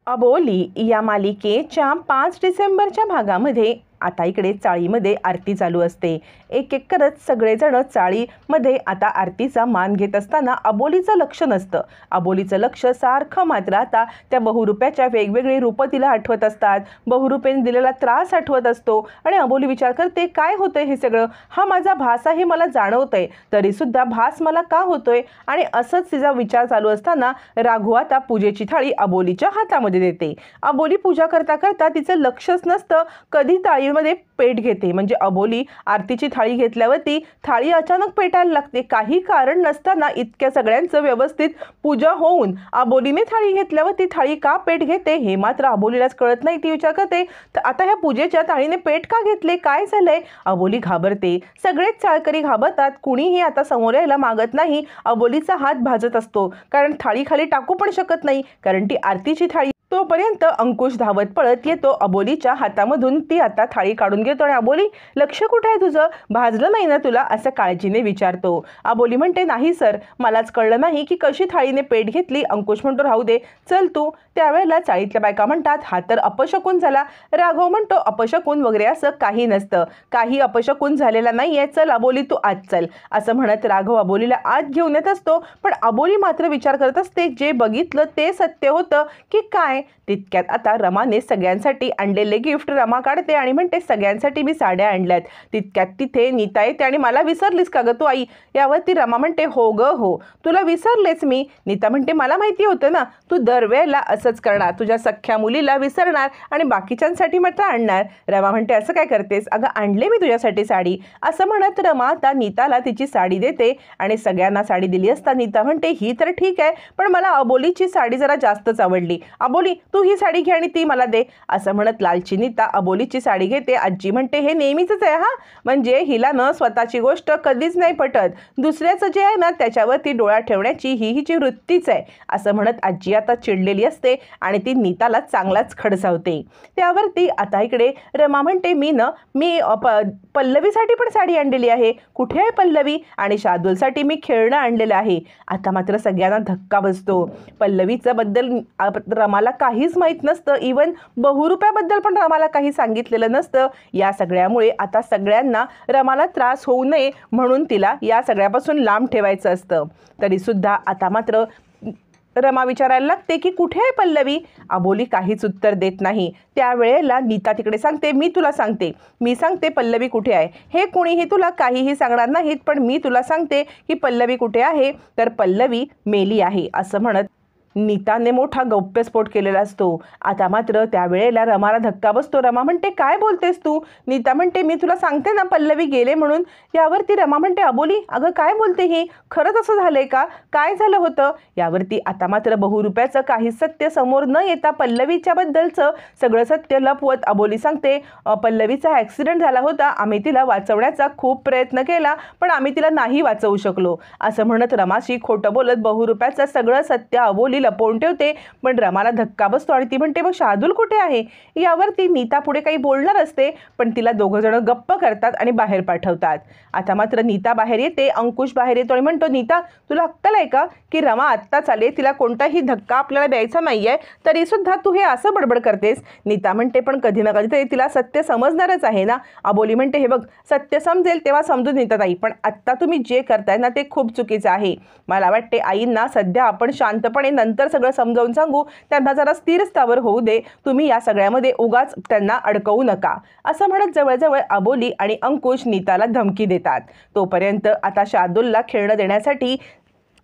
अबोली या मालिकेच्या 5 डिसेंबरच्या भागामध्ये आता इकडे चाळीमध्ये आरती चालू असते। एक एक करत सगळेजण चाळीमध्ये आता आरतीचा मान घेत असताना अबोलीचं लक्ष नसतं। अबोलीचं लक्ष सारखं मात्र आता त्या बहुरूप्याच्या वेगवेगळी रूपं तिला आठवत असतात, बहुरूपेने दिलेला त्रास आठवत असतो आणि अबोली विचार करते, काय होतंय हे सगळं? हा माझा भास आहे, मला जाणवतंय, तरीसुद्धा भास मला का होतोय? आणि असंच तिचा विचार चालू असताना राघू आता पूजेची थाळी अबोलीच्या हातामध्ये देते। अबोली पूजा करता करता तिचं लक्षच नसतं कधी मध्ये पेट घेते। म्हणजे अबोली आरतीची थाळी घेतल्यावरती थाळी अचानक पेटायला लागते, काही कारण नसताना। इतक्या सगळ्यांचं व्यवस्थित पूजा होऊन अबोलीने थाळी घेतल्यावरती थाळी का पेट घेते हे मात्र अबोलीलाच कळत नाही। ती विचार करते, तर आता ह्या पूजेच्या थाळीने पेट का घेतले, काय झालंय? अबोली घाबरते, सगळेच चाळकरी घाबरतात, कुणीही आता समोर यायला मागत नाही। अबोलीचा हात भाजत असतो, कारण थाळी खाली टाकू पण शकत नाही, कारण ती आरतीची थाळी। तोपर्यंत अंकुश धावत पळत येतो अबोलीच्या हातामधून, ती आता थाळी काढून घेतो आणि अबोली, लक्ष कुठे आहे तुझं? भाजलं नाही ना तुला? असं काळजीने विचारतो। अबोली म्हणते, नाही सर, मलाच कळलं नाही की कशी थाळीने पेट घेतली। अंकुश म्हणतो, राहू दे, चल तू। त्यावेळेला चाळीतल्या बायका म्हणतात, हा तर अपशकुन झाला। राघव म्हणतो, अपशकुन वगैरे असं काही नसतं, काही अपशकुन झालेला नाहीये, चल अबोली तू आत चल। असं म्हणत राघव अबोलीला आत घेऊन येत असतो, पण अबोली मात्र विचार करत असते, जे बघितलं ते सत्य होतं की काय? तितक्यात आता रमाने सगळ्यांसाठी आणलेले गिफ्ट रमा काढते आणि म्हणते, सगळ्यांसाठी मी साड्या आणल्यात। तितक्यात तिथे नीता येते आणि मला विसरलीस का ग तू आई? यावरती रमा म्हणते, हो ग हो, तुला विसरलेच मी। नीता म्हणते, मला माहिती होतं ना, तू दरवेळेला असंच करणार, तुझ्या सख्ख्या मुलीला विसरणार आणि बाकीच्यांसाठी मात्र आणणार। रमा म्हणते, असं काय करतेस? अगं आणले मी तुझ्यासाठी साडी। असं म्हणत रमा आता नीताला तिची साडी देते आणि सगळ्यांना साडी दिली असता नीता म्हणते, ही तर ठीक आहे, पण मला अबोलीची साडी जरा जास्तच आवडली। अबोली, तू ही साडी घे आणि ती मला दे। असं म्हणत लालची नीता अबोलीची साडी घेते। आजी म्हणते, हे नेहमीच आहे हा, म्हणजे हिला न स्वतःची गोष्ट कधीच नाही पटत, दुसऱ्याचं जे आहे ना त्याच्यावरती डोळा ठेवण्याची ही हिची वृत्तीच आहे। असं म्हणत आजी आता चिडलेली असते आणि ती नीताला चांगलाच खडसावते। त्यावरती आता इकडे रमा म्हणते, मी पल्लवीसाठी पण साडी आणलेली आहे। कुठे आहे पल्लवी? आणि शार्दूलसाठी मी खेळणं आणलेलं आहे। आता मात्र सगळ्यांना धक्का बसतो। पल्लवीचं बद्दल रमाला काहीच माहीत नसतं, इवन बहुरूप्याबद्दल पण रमाला काही सांगितलेलं नसतं। या सगळ्यामुळे आता सगळ्यांना रमाला त्रास होऊ नये म्हणून तिला या सगळ्यापासून लांब ठेवायचं असतं। तरीसुद्धा आता मात्र रमा विचारायला लागते की कुठे आहे पल्लवी? अबोली काहीच उत्तर देत नाही। त्यावेळेला नीता तिकडे सांगते, मी सांगते पल्लवी कुठे आहे। हे कोणीही तुला काहीही सांगणार नाहीत, पण मी तुला सांगते की पल्लवी कुठे आहे, तर पल्लवी मेली आहे। असं म्हणत नीताने मोठा गौप्यस्फोट केलेला असतो। आता मात्र त्यावेळेला रमाला धक्का बसतो। रमा म्हणते, काय बोलतेस तू? नीता म्हणते, मी तुला सांगते ना पल्लवी गेले म्हणून। यावरती रमा म्हणते, अबोली, अगं काय बोलते ही? खरंच असं झालंय का? काय झालं होतं? यावरती आता मात्र बहुरूप्याचं काही सत्य समोर न येता पल्लवीच्या बद्दलचं सगळं सत्य लपवत अबोली सांगते, पल्लवीचा ॲक्सिडेंट झाला होता, आम्ही तिला वाचवण्याचा खूप प्रयत्न केला, पण आम्ही तिला नाही वाचवू शकलो। असं म्हणत रमाशी खोटं बोलत बहुरूप्याचं सगळं सत्य अबोली लपवून ठेवते। पण रमाला धक्का बसतो आणि ती म्हणते, मग शार्दूल कुठे आहे? यावरती नीता पुढे काही बोलणार असते, पण तिला दोघं जण गप्प करतात आणि बाहेर पाठवतात। आता मात्र नीता बाहेर येते, अंकुश बाहेर येतो आणि म्हणतो, नीता, तुला अक्कल आहे का की रमा आत्ताच आले, तिला कोणताही धक्का आपल्याला द्यायचा नाहीये, तरी सुद्धा तू हे असं बडबड करतेस? नीता म्हणते, पण कधी ना कधीतरी तिला सत्य समजणारच आहे ना। अबोली म्हणते, हे बघ, सत्य समजेल तेव्हा समजून येतं नाही, पण आत्ता तुम्ही जे करताय ना ते खूप चुकीचं आहे। मला वाटते आईंना सध्या आपण शांतपणे नंतर सगळं समजावून सांगू, त्यांना जरा स्थिर स्थावर होऊ दे, तुम्ही या सगळ्यामध्ये उगाच त्यांना अडकवू नका। असं म्हणत जवळजवळ अबोली आणि अंकुश नीताला धमकी देतात। तोपर्यंत आता शार्दूलला खेळणं देण्यासाठी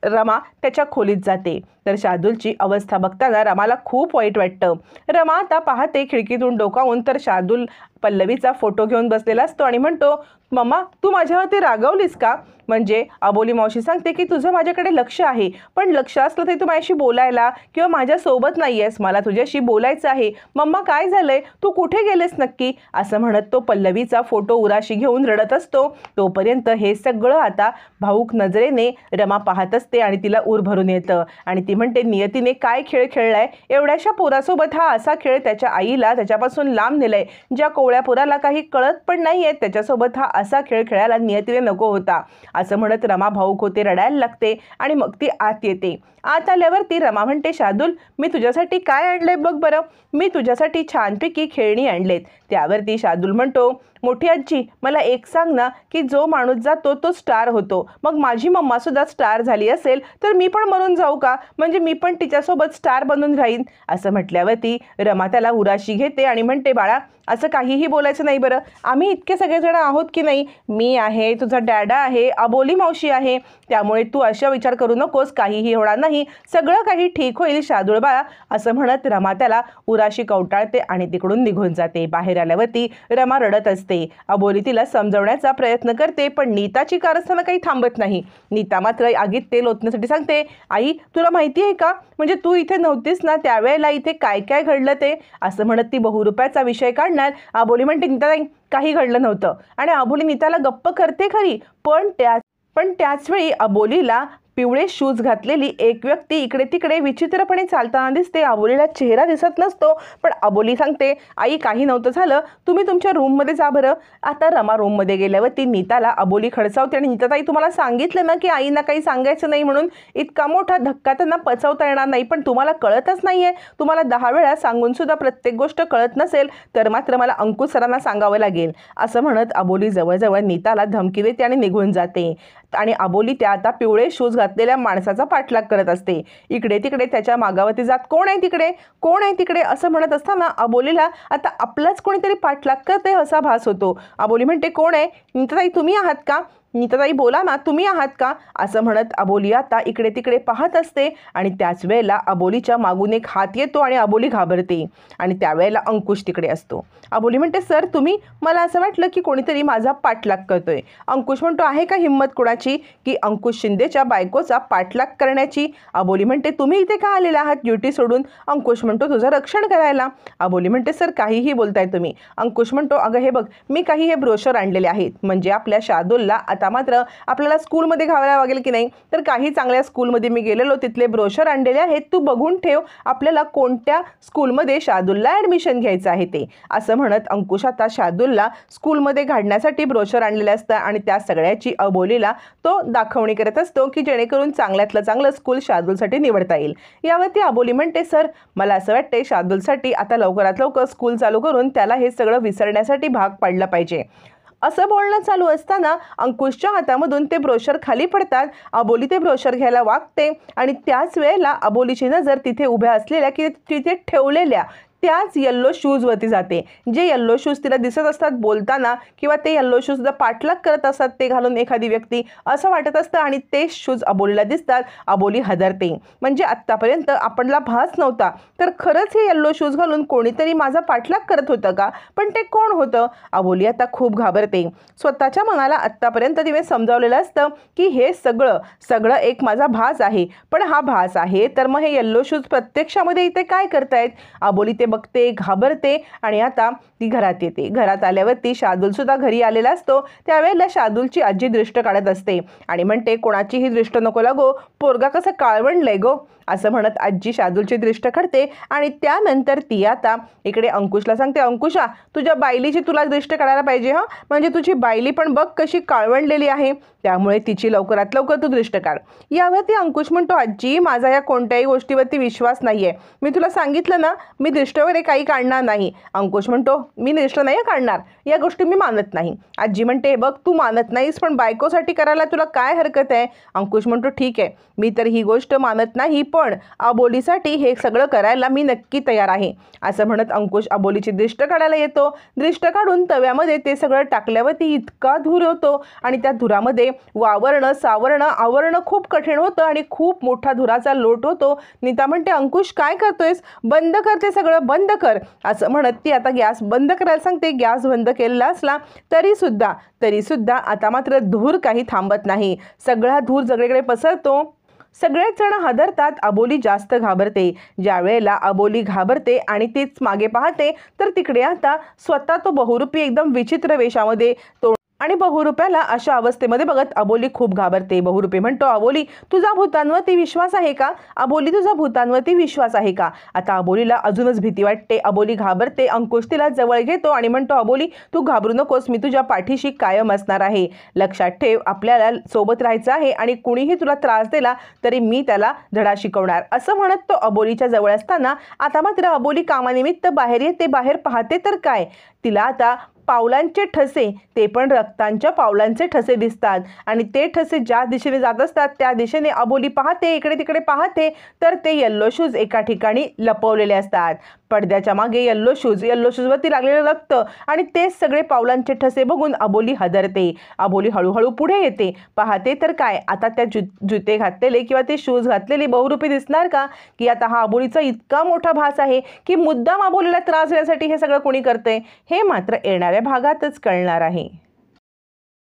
रमा त्याच्या खोलीत जाते, तर शार्दूलची अवस्था बघताना रमाला खूप वाईट वाटतं। रमा आता पाहते खिडकीतून डोकावून, तर शार्दूल पल्लवीचा फोटो घेऊन बसलेला असतो आणि म्हणतो, मम्मा, तू माझ्यावरती रागवलीस का? म्हणजे अबोली मावशी सांगते की तुझं माझ्याकडे लक्ष आहे, पण लक्ष असलं तरी तू माझ्याशी बोलायला किंवा माझ्यासोबत नाही आहेस, मला तुझ्याशी बोलायचं आहे। मम्मा, काय झालंय? तू कुठे गेलेस नक्की? असं म्हणत तो पल्लवीचा फोटो उराशी घेऊन रडत असतो। तोपर्यंत हे सगळं आता भाऊक नजरेने रमा पाहत असते आणि तिला ऊर भरून येतं आणि ती म्हणते, नियतीने काय खेळ खेळलाय? एवढ्याशा पोरासोबत हा असा खेळ त्याच्या आईला त्याच्यापासून लांब नेलाय, ज्या पिवळ्या पोराला काही कळत पण नाहीये, त्याच्यासोबत हा असा खेळ खेळायला नियतीने नको होता असं म्हणत रमा भाऊक होते, रडायला लागते आणि मग ती आत येते. आत आल्यावर ती रमा म्हणते, शार्दूल मी तुझ्यासाठी काय आणलंय बघ बरं, मी तुझ्यासाठी छानपैकी खेळणी आणलेत. त्यावरती शार्दूल म्हणतो, मोठी आजी मला एक सांग ना की जो माणूस जातो तो स्टार होतो, मग माझी मम्मा सुद्धा स्टार झाली असेल तर मी पण बनून जाऊ का, म्हणजे मी पण तिच्यासोबत स्टार बनून राहीन. असं म्हटल्यावरती रमा त्याला उराशी घेते आणि म्हणते, बाळा असं काहीही बोलायचं नाही बरं, आम्ही इतके सगळेजण आहोत की नाही, मी आहे, तुझा डॅडा आहे, अबोली मावशी आहे, त्यामुळे तू अशा विचार करू नकोस, काहीही होणार नाही, सगळं काही ठीक होईल शार्दूल बाळा. असं म्हणत रमा त्याला उराशी कवटाळते आणि तिकडून निघून जाते. बाहेर आल्यावरती रमा रडत असते. अबोली तिला समजवण्याचा प्रयत्न करते पण नीताची कारस्थानं काही थांबत नाही. नीता मात्र आगीत तेल ओतण्यासाठी सांगते, आई तुला माहिती आहे का, म्हणजे तू इथे नव्हतीस ना त्यावेळेला इथे काय काय घडलं ते. असं म्हणत ती बहुरुपयाचा विषय काढणार. अबोली म्हणते, नीताताई काही घडलं नव्हतं आणि अबोली नीताला गप्प करते खरी, पण त्याचवेळी अबोलीला पिवळे शूज घातलेली एक व्यक्ती इकडे तिकडे विचित्रपणे चालताना दिसते. अबोलीला चेहरा दिसत नसतो पण अबोली सांगते, आई काही नव्हतं झालं, तुम्ही तुमच्या रूममध्ये जा बरं. आता रमा रूममध्ये गेल्यावर ती नीताला अबोली खडसावते आणि नीताताई तुम्हाला सांगितलं ना की आईना काही सांगायचं नाही म्हणून, इतका मोठा धक्का त्यांना पचवता येणार नाही, पण तुम्हाला कळतच नाहीये, तुम्हाला 10 वेळा सांगून सुद्धा प्रत्येक गोष्ट कळत नसेल तर मात्र मला अंकुश सरांना सांगावं लागेल. असं म्हणत अबोली जवळजवळ नीताला धमकी देते आणि निघून जाते. आणि अबोली त्या आता पिवळे शूज घातलेल्या माणसाचा पाठलाग करत असते. इकडे तिकडे त्याच्या मागावरती जात, कोण आहे तिकडे, कोण आहे तिकडे असं म्हणत असताना अबोलीला आता आपलाच कोणीतरी पाठलाग करते असा भास होतो. अबोली म्हणते, कोण आहे, नीताताई तुम्ही आहात का, नीताताई बोला ना, तुम्ही आहात का. असं म्हणत अबोली आता इकडे तिकडे पाहत असते आणि त्याच वेळेला अबोलीच्या मागून एक हात येतो आणि अबोली घाबरते आणि त्यावेळेला अंकुश तिकडे असतो. अबोली म्हणते, सर तुम्ही, मला असं वाटलं की कोणीतरी माझा पाठलाग करतोय. अंकुश म्हणतो, आहे का हिंमत कुणाची की अंकुश शिंदेच्या बायकोचा पाठलाग करण्याची. अबोली म्हणते, तुम्ही इथे का आलेला आहात ड्युटी सोडून. अंकुश म्हणतो, तुझं रक्षण करायला. अबोली म्हणते, सर काहीही बोलताय तुम्ही. अंकुश म्हणतो, अगं हे बघ, मी काही हे ब्रोशर आणलेले आहेत, म्हणजे आपल्या शार्दूलला आता मात्र आपल्याला स्कूलमध्ये घालायला लागेल की नाही, तर काही चांगल्या स्कूलमध्ये मी गेलेलो, तिथले ब्रोशर आणलेले आहेत, तू बघून ठेव आपल्याला कोणत्या स्कूलमध्ये शार्दूलला ॲडमिशन घ्यायचं आहे ते. असं म्हणत अंकुश आता शार्दूलला स्कूलमध्ये घालण्यासाठी ब्रोशर आणलेले असतं आणि त्या सगळ्याची अबोलीला तो दाखवणी करत असतो की जेणेकरून चांगल्यातलं चांगलं स्कूल शार्दूलसाठी निवडता येईल. यावरती अबोली म्हणते, सर मला असं वाटते शार्दूलसाठी आता लवकरात लवकर स्कूल चालू करून त्याला हे सगळं विसरण्यासाठी भाग पाडलं पाहिजे. असं बोलणं चालू असताना अंकुशच्या हातामधून ते ब्रोशर खाली पडतात. अबोली ते ब्रोशर घ्यायला वागते आणि त्याच वेळेला अबोलीची नजर तिथे उभ्या असलेल्या की तिथे ठेवलेल्या त्याच येल्लो शूजवरती जाते. जे येल्लो शूज तिला दिसत असतात बोलताना किंवा ते येल्लो शूज पाठलाग करत असतात ते घालून एखादी व्यक्ती, असं वाटत असतं आणि ते शूज अबोलीला दिसतात. अबोली हादरते, म्हणजे आत्तापर्यंत आपणला भास नव्हता तर खरंच हे येल्लो शूज घालून कोणीतरी माझा पाठलाग करत होतं का, पण ते कोण होतं. अबोली आता खूप घाबरते. स्वतःच्या मनाला आत्तापर्यंत तिने समजावलेलं असतं की हे सगळं एक माझा भास आहे, पण हा भास आहे तर मग हे येल्लो शूज प्रत्यक्षामध्ये इथे काय करतायत. अबोली ते बघते, घाबरते आणि आता ती घरात येते. घरात आल्यावरती शार्दूल सुद्धा घरी आलेला असतो. त्यावेळेला शार्दूलची आजी दृष्ट काढत असते आणि म्हणते, कोणाचीही दृष्ट नको लागो, पोरगा कसं काळवंडलंय गो. असं म्हणत आजी शार्दूलची दृष्ट काढते आणि त्यानंतर ती आता इकडे अंकुशला सांगते, अंकुशा तुझ्या बायलीची तुला दृष्ट काढायला पाहिजे हां, म्हणजे तुझी बायली पण बघ कशी काळवंडलेली आहे, त्यामुळे तिची लवकरात लवकर तू दृष्ट काढ. यावरती अंकुश म्हणतो, आजी माझा या कोणत्याही गोष्टीवरती विश्वास नाहीये, मी तुला सांगितलं ना मी दृष्ट वगैरे काही काढणार नाही. अंकुश म्हणतो, मी दृष्ट नाही काढणार, या गोष्टी मी मानत नाही. आजी म्हणते, बघ तू मानत नाहीस पण बायकोसाठी करायला तुला काय हरकत आहे. अंकुश म्हणतो, ठीक आहे मी तर ही गोष्ट मानत नाही पण अबोलीसाठी हे सगळं करायला मी नक्की तयार आहे. असं म्हणत अंकुश अबोलीची दृष्ट काढायला येतो. दृष्ट काढून तव्यामध्ये ते सगळं टाकल्यावरती इतका धूर होतो आणि त्या धुरामध्ये वावरणं सावरणं आवरणं खूप कठीण होतं आणि खूप मोठा धुराचा लोट होतो. नीता म्हणते, अंकुश काय करतोयस, बंद करते सगळं बंद कर. असं म्हणत ती आता गॅस बंद करायला सांगते. गॅस बंद केलेला असला तरी सुद्धा आता मात्र धूर काही थांबत नाही. सगळा धूर सगळीकडे पसरतो. सगळेच जण हादरतात. अबोली जास्त घाबरते. ज्या वेळेला अबोली घाबरते आणि तीच मागे पाहते तर तिकडे आता स्वतः तो बहुरूपी एकदम विचित्र वेशामध्ये आणि बहुरूप्याला अशा अवस्थेमध्ये बघत अबोली खूप घाबरते. बहुरूपी म्हणतो, अबोली तुझा भूतांवरती विश्वास आहे का? अबोली तुझा भूतांवरती विश्वास आहे का? आता अबोलीला अजूनच भीती वाटते. अबोली घाबरते. अंकुश तिला जवळ घेतो आणि म्हणतो, अबोली तू घाबरू नकोस, मी तुझ्या पाठीशी कायम असणार आहे. लक्षात ठेव, आपल्याला सोबत राहायचं आहे आणि कुणीही तुला त्रास दिला तरी मी त्याला धडा शिकवणार. असं म्हणत तो अबोलीच्या जवळ असताना आता मात्र अबोली कामानिमित्त बाहेर येते. बाहेर पाहते तर काय, तिला आता पावलांचे ठसे, ते पण रक्तांच्या पावलांचे ठसे दिसतात आणि ते ठसे ज्या दिशेने जात असतात त्या दिशेने अबोली पाहते. इकडे तिकडे पाहते तर ते येल्लो शूज एका ठिकाणी लपवलेले असतात. पडद्याच्या मागे येल्लो शूजवरती लागलेलं रक्त आणि ते सगळे पावलांचे ठसे बघून अबोली हादरते. अबोली हळूहळू पुढे येते. पाहते तर काय, आता त्या जुते घातलेले किंवा ते शूज घातलेली बहुरूपी दिसणार का? की आता हा अबोलीचा इतका मोठा भास आहे की मुद्दाम अबोलीला त्रास देण्यासाठी हे सगळं कोणी करते, हे मात्र येणाऱ्या भागातच कळणार आहे.